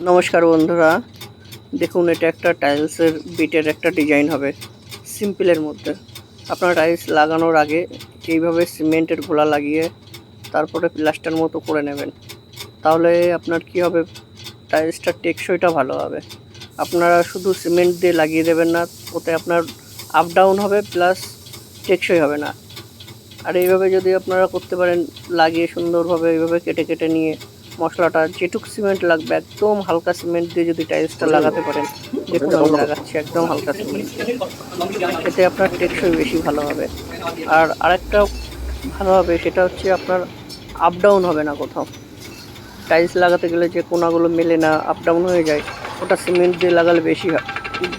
নমস্কার বন্ধুরা, দেখুন এটা একটা টাইলসের বিটের একটা ডিজাইন হবে সিম্পলের মধ্যে। আপনারা টাইলস লাগানোর আগে এইভাবে সিমেন্টের গোলা লাগিয়ে তারপরে প্লাস্টার মতো করে নেবেন, তাহলে আপনার কি হবে, টাইলসটার টেকসইটা ভালো হবে। আপনারা শুধু সিমেন্ট দিয়ে লাগিয়ে দেবেন না, ওতে আপনার আপ ডাউন হবে প্লাস টেকসই হবে না। আর এইভাবে যদি আপনারা করতে পারেন, লাগিয়ে সুন্দরভাবে এইভাবে কেটে কেটে নিয়ে মশলাটা যেটুকু সিমেন্ট লাগবে একদম হালকা সিমেন্ট দিয়ে যদি টাইলসটা লাগাতে পারেন, দেখুন আমি লাগাচ্ছি একদম হালকা সিমেন্ট, এতে আপনার টেকসই বেশি ভালো হবে। আর আরেকটা ভালো হবে সেটা হচ্ছে আপনার আপ ডাউন হবে না কোথাও। টাইলস লাগাতে গেলে যে কোনাগুলো মেলে না, আপ ডাউন হয়ে যায়, ওটা সিমেন্ট দিয়ে লাগালে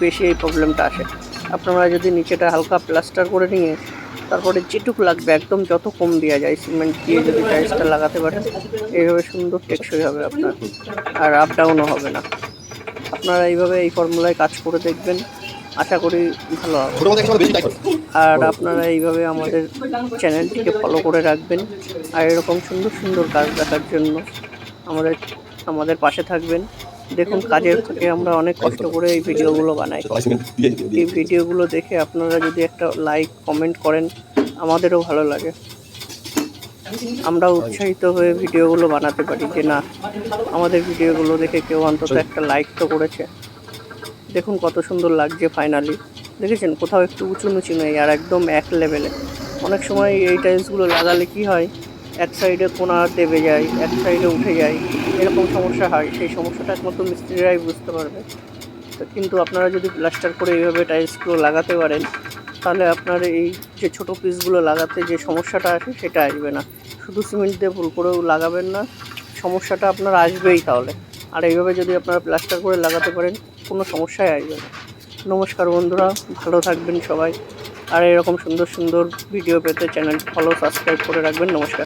বেশি এই প্রবলেমটা আসে। আপনারা যদি নিচেটা হালকা প্লাস্টার করে নিয়ে তারপরে যেটুকু লাগবে একদম যত কম দেওয়া যায় সিমেন্ট দিয়ে যদি টাইলসটা লাগাতে পারেন, এইভাবে সুন্দর টেকসই হবে আপনার, আর আপ ডাউনও হবে না। আপনারা এইভাবে এই ফর্মুলায় কাজ করে দেখবেন, আশা করি ভালো হবে। আর আপনারা এইভাবে আমাদের চ্যানেলটিকে ফলো করে রাখবেন, আর এরকম সুন্দর সুন্দর কাজ দেখার জন্য আমাদের পাশে থাকবেন। দেখুন কাজের থেকে আমরা অনেক কষ্ট করে এই ভিডিওগুলো বানাই। এই ভিডিওগুলো দেখে আপনারা যদি একটা লাইক কমেন্ট করেন, আমাদেরও ভালো লাগে, আমরা উৎসাহিত হয়ে ভিডিওগুলো বানাতে পারি যে না, আমাদের ভিডিওগুলো দেখে কেউ অন্তত একটা লাইক তো করেছে। দেখুন কত সুন্দর লাগছে ফাইনালি, দেখেছেন? কোথাও একটু উঁচু নিচু নেই, আর একদম এক লেভেলে। অনেক সময় এই টাইলসগুলো লাগালে কি হয়, এক সাইডে কোণা দেবে যায়, এক সাইডে উঠে যায়, এরকম সমস্যা হয়। সেই সমস্যাটা একমাত্র মিস্ত্রিরাই বুঝতে পারবে। তো কিন্তু আপনারা যদি প্লাস্টার করে এইভাবে টাইলসগুলো লাগাতে পারেন, তাহলে আপনার এই যে ছোটো পিসগুলো লাগাতে যে সমস্যাটা আসে সেটা আসবে না। শুধু সিমেন্ট দিয়ে ভুল করেও লাগাবেন না, সমস্যাটা আপনার আসবেই তাহলে। আর এইভাবে যদি আপনারা প্লাস্টার করে লাগাতে পারেন, কোনো সমস্যাই আসবে না। নমস্কার বন্ধুরা, ভালো থাকবেন সবাই। আর এরকম সুন্দর সুন্দর ভিডিও পেতে চ্যানেল ফলো সাবস্ক্রাইব করে রাখবেন। নমস্কার।